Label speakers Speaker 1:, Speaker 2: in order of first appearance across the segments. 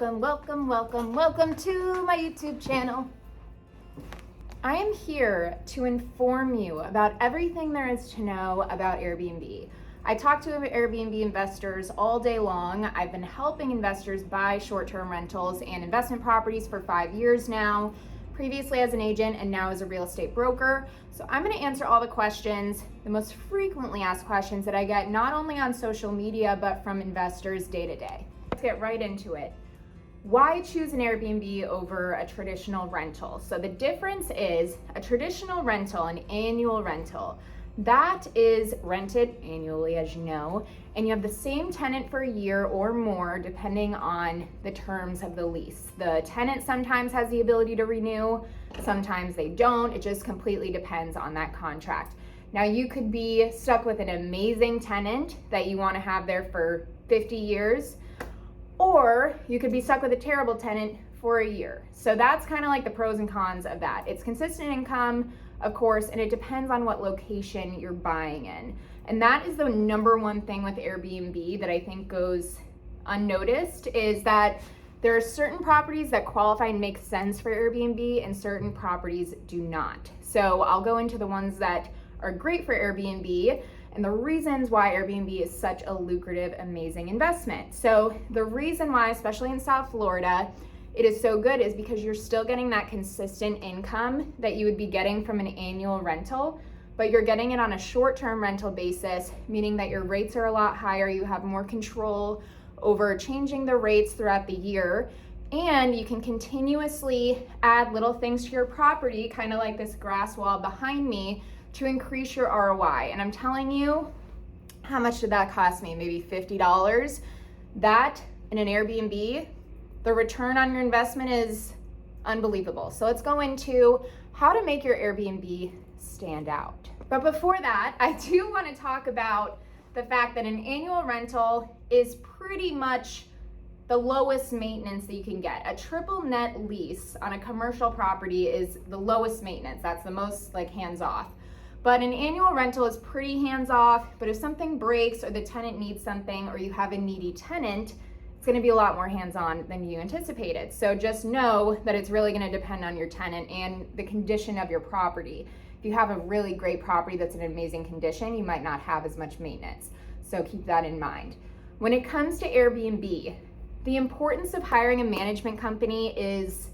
Speaker 1: welcome to my YouTube channel. I am here to inform you about everything there is to know about Airbnb. I talk to Airbnb investors all day long. I've been helping investors buy short-term rentals and investment properties for 5 years now, previously as an agent and now as a real estate broker. So I'm going to answer all the questions, the most frequently asked questions that I get not only on social media, but from investors day to day. Let's get right into it. Why choose an Airbnb over a traditional rental? So the difference is a traditional rental, an annual rental, that is rented annually, as you know, and you have the same tenant for a year or more depending on the terms of the lease. The tenant sometimes has the ability to renew, sometimes they don't. It just completely depends on that contract. Now you could be stuck with an amazing tenant that you want to have there for 50 years, or you could be stuck with a terrible tenant for a year. So that's kind of like the pros and cons of that. It's consistent income, of course, and it depends on what location you're buying in. And that is the number one thing with Airbnb that I think goes unnoticed, is that there are certain properties that qualify and make sense for Airbnb and certain properties do not. So I'll go into the ones that are great for Airbnb and the reasons why Airbnb is such a lucrative, amazing investment. So the reason why, especially in South Florida, it is so good is because you're still getting that consistent income that you would be getting from an annual rental, but you're getting it on a short-term rental basis, meaning that your rates are a lot higher. You have more control over changing the rates throughout the year, and you can continuously add little things to your property, kind of like this grass wall behind me, to increase your ROI. And I'm telling you, how much did that cost me? Maybe $50. That in an Airbnb, the return on your investment is unbelievable. So let's go into how to make your Airbnb stand out. But before that, I do want to talk about the fact that an annual rental is pretty much the lowest maintenance that you can get. A triple net lease on a commercial property is the lowest maintenance. That's the most like hands-off. But an annual rental is pretty hands-off, but if something breaks or the tenant needs something or you have a needy tenant, it's gonna be a lot more hands-on than you anticipated. So just know that it's really gonna depend on your tenant and the condition of your property. If you have a really great property that's in amazing condition, you might not have as much maintenance. So keep that in mind. When it comes to Airbnb, the importance of hiring a management company is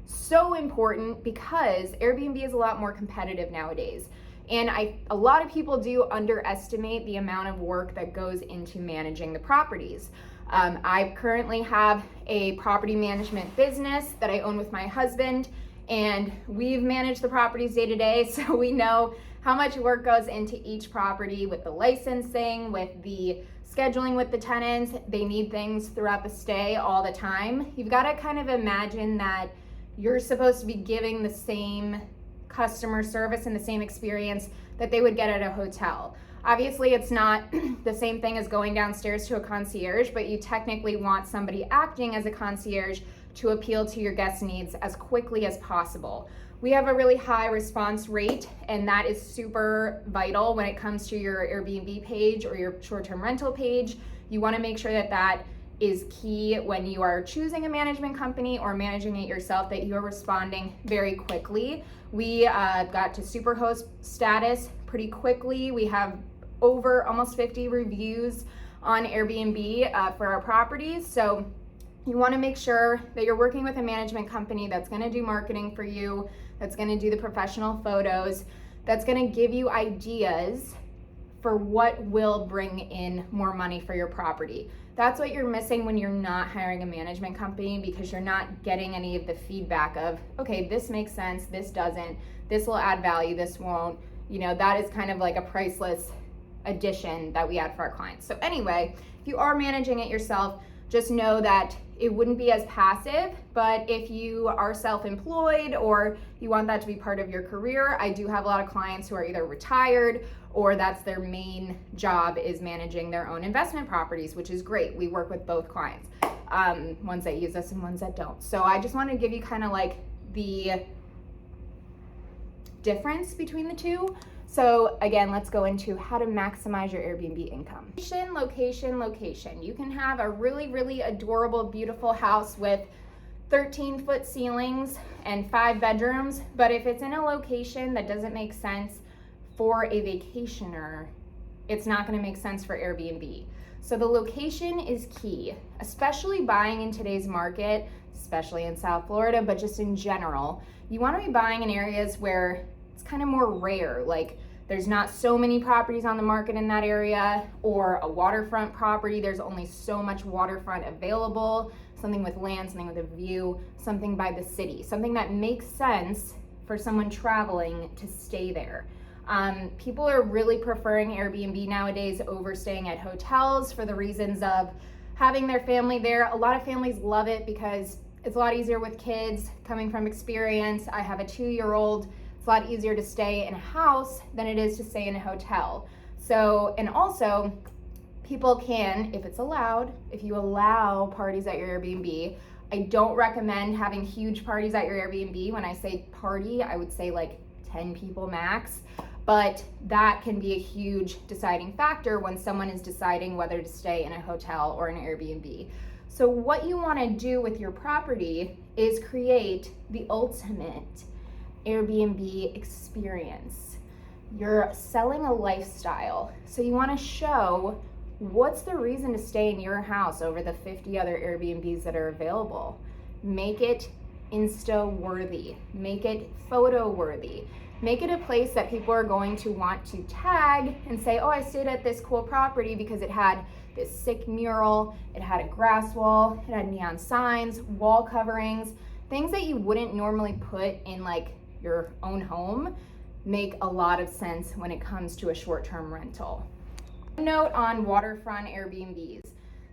Speaker 1: so important because Airbnb is a lot more competitive nowadays. And a lot of people do underestimate the amount of work that goes into managing the properties. I currently have a property management business that I own with my husband, and we've managed the properties day to day, so we know how much work goes into each property with the licensing, with the scheduling with the tenants. They need things throughout the stay all the time. You've got to kind of imagine that you're supposed to be giving the same customer service and the same experience that they would get at a hotel. Obviously, it's not the same thing as going downstairs to a concierge, but you technically want somebody acting as a concierge to appeal to your guest needs as quickly as possible. We have a really high response rate, and that is super vital when it comes to your Airbnb page or your short-term rental page. You want to make sure that that is key when you are choosing a management company or managing it yourself, that you are responding very quickly. We got to superhost status pretty quickly. We have over almost 50 reviews on Airbnb for our properties. So you want to make sure that you're working with a management company that's going to do marketing for you, that's going to do the professional photos, that's going to give you ideas for what will bring in more money for your property. That's what you're missing when you're not hiring a management company, because you're not getting any of the feedback of, okay, this makes sense, this doesn't, this will add value, this won't. You know, that is kind of like a priceless addition that we add for our clients. So anyway, if you are managing it yourself, just know that it wouldn't be as passive, but if you are self-employed or you want that to be part of your career, I do have a lot of clients who are either retired or that's their main job, is managing their own investment properties, which is great. We work with both clients, ones that use us and ones that don't. So I just want to give you kind of like the difference between the two. So again, let's go into how to maximize your Airbnb income. Location, location, location. You can have a really, really adorable, beautiful house with 13-foot ceilings and 5 bedrooms, but if it's in a location that doesn't make sense for a vacationer, it's not going to make sense for Airbnb. So the location is key, especially buying in today's market, especially in South Florida, but just in general. You want to be buying in areas where it's kind of more rare, like there's not so many properties on the market in that area, or a waterfront property, there's only so much waterfront available, something with land, something with a view, something by the city, something that makes sense for someone traveling to stay there. People are really preferring Airbnb nowadays over staying at hotels for the reasons of having their family there. A lot of families love it because it's a lot easier with kids. Coming from experience, I have a 2-year-old. It's a lot easier to stay in a house than it is to stay in a hotel. So, and also people can, if it's allowed, if you allow parties at your Airbnb, I don't recommend having huge parties at your Airbnb. When I say party, I would say like 10 people max. But that can be a huge deciding factor when someone is deciding whether to stay in a hotel or an Airbnb. So what you want to do with your property is create the ultimate Airbnb experience. You're selling a lifestyle. So you want to show what's the reason to stay in your house over the 50 other Airbnbs that are available. Make it Insta worthy, make it photo worthy. Make it a place that people are going to want to tag and say, oh, I stayed at this cool property because it had this sick mural, it had a grass wall, it had neon signs, wall coverings, things that you wouldn't normally put in like your own home make a lot of sense when it comes to a short-term rental. Note on waterfront Airbnbs.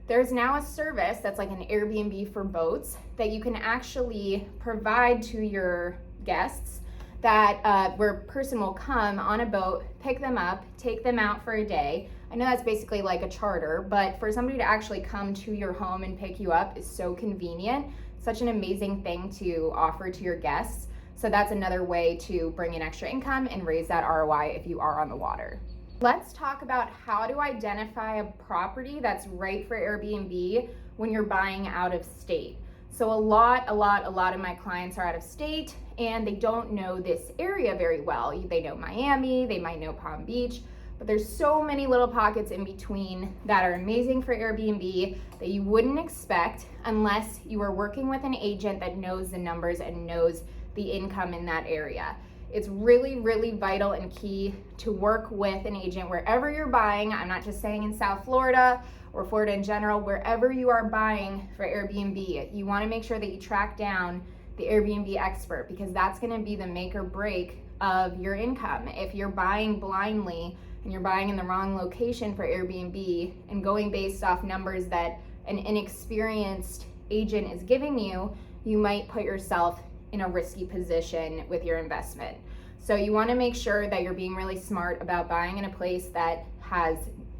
Speaker 1: There's now a service that's like an Airbnb for boats that you can actually provide to your guests that where a person will come on a boat, pick them up, take them out for a day. I know that's basically like a charter, but for somebody to actually come to your home and pick you up is so convenient. Such an amazing thing to offer to your guests. So that's another way to bring in extra income and raise that ROI if you are on the water. Let's talk about how to identify a property that's right for Airbnb when you're buying out of state. So a lot of my clients are out of state and they don't know this area very well. They know Miami, they might know Palm Beach, but there's so many little pockets in between that are amazing for Airbnb that you wouldn't expect unless you are working with an agent that knows the numbers and knows the income in that area. It's really, really vital and key to work with an agent wherever you're buying. I'm not just saying in South Florida or Florida in general, wherever you are buying for Airbnb, you want to make sure that you track down the Airbnb expert because that's going to be the make or break of your income. If you're buying blindly and you're buying in the wrong location for Airbnb and going based off numbers that an inexperienced agent is giving you, you might put yourself in a risky position with your investment. So you want to make sure that you're being really smart about buying in a place that has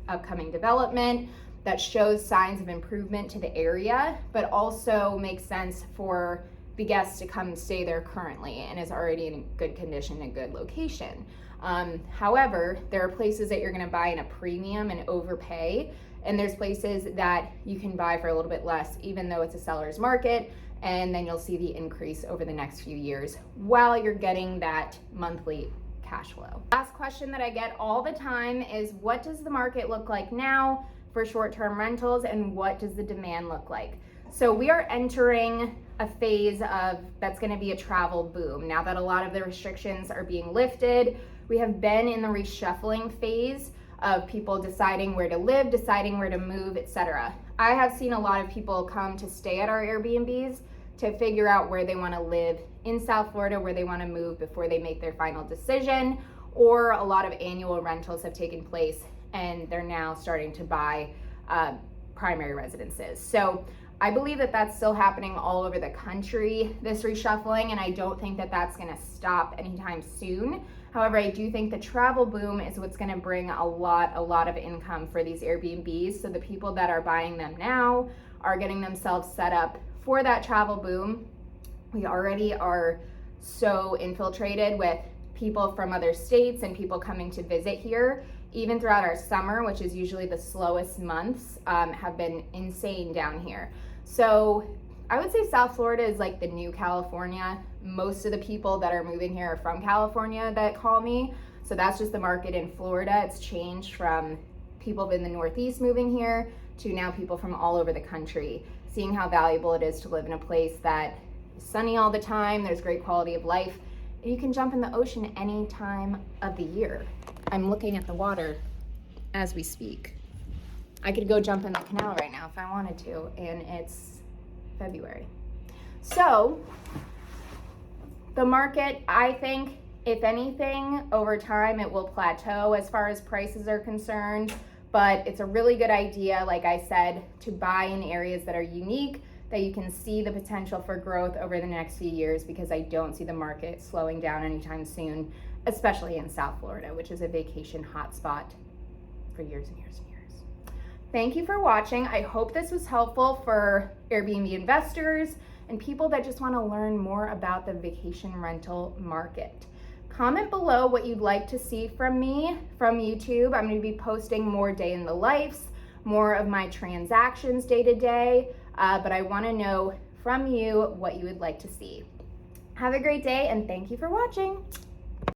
Speaker 1: upcoming development, that shows signs of improvement to the area, but also makes sense for the guests to come and stay there currently and is already in good condition, a good location. However, there are places that you're going to buy in a premium and overpay, and there's places that you can buy for a little bit less, even though it's a seller's market, and then you'll see the increase over the next few years while you're getting that monthly cash flow. Last question that I get all the time is, what does the market look like now for short-term rentals and what does the demand look like? So we are entering a phase of that's going to be a travel boom. Now that a lot of the restrictions are being lifted, we have been in the reshuffling phase of people deciding where to live, deciding where to move, etc. I have seen a lot of people come to stay at our Airbnbs to figure out where they want to live in South Florida, where they want to move before they make their final decision, or a lot of annual rentals have taken place and they're now starting to buy primary residences. So I believe that that's still happening all over the country, this reshuffling, and I don't think that that's going to stop anytime soon. However, I do think the travel boom is what's going to bring a lot of income for these Airbnbs. So the people that are buying them now are getting themselves set up for that travel boom. We already are so infiltrated with people from other states and people coming to visit here, even throughout our summer, which is usually the slowest months, have been insane down here. So I would say South Florida is like the new California. Most of the people that are moving here are from California that call me. So that's just the market in Florida. It's changed from people in the Northeast moving here to now people from all over the country, seeing how valuable it is to live in a place that is sunny all the time, there's great quality of life, and you can jump in the ocean any time of the year. I'm looking at the water as we speak. I could go jump in the canal right now if I wanted to, and it's February. So the market, I think, if anything, over time it will plateau as far as prices are concerned, but it's a really good idea, like I said, to buy in areas that are unique, that you can see the potential for growth over the next few years, because I don't see the market slowing down anytime soon, especially in South Florida, which is a vacation hotspot for years and years and years. Thank you for watching. I hope this was helpful for Airbnb investors and people that just want to learn more about the vacation rental market. Comment below what you'd like to see from me from YouTube. I'm going to be posting more day in the lives, more of my transactions day to day, but I want to know from you what you would like to see. Have a great day, and thank you for watching.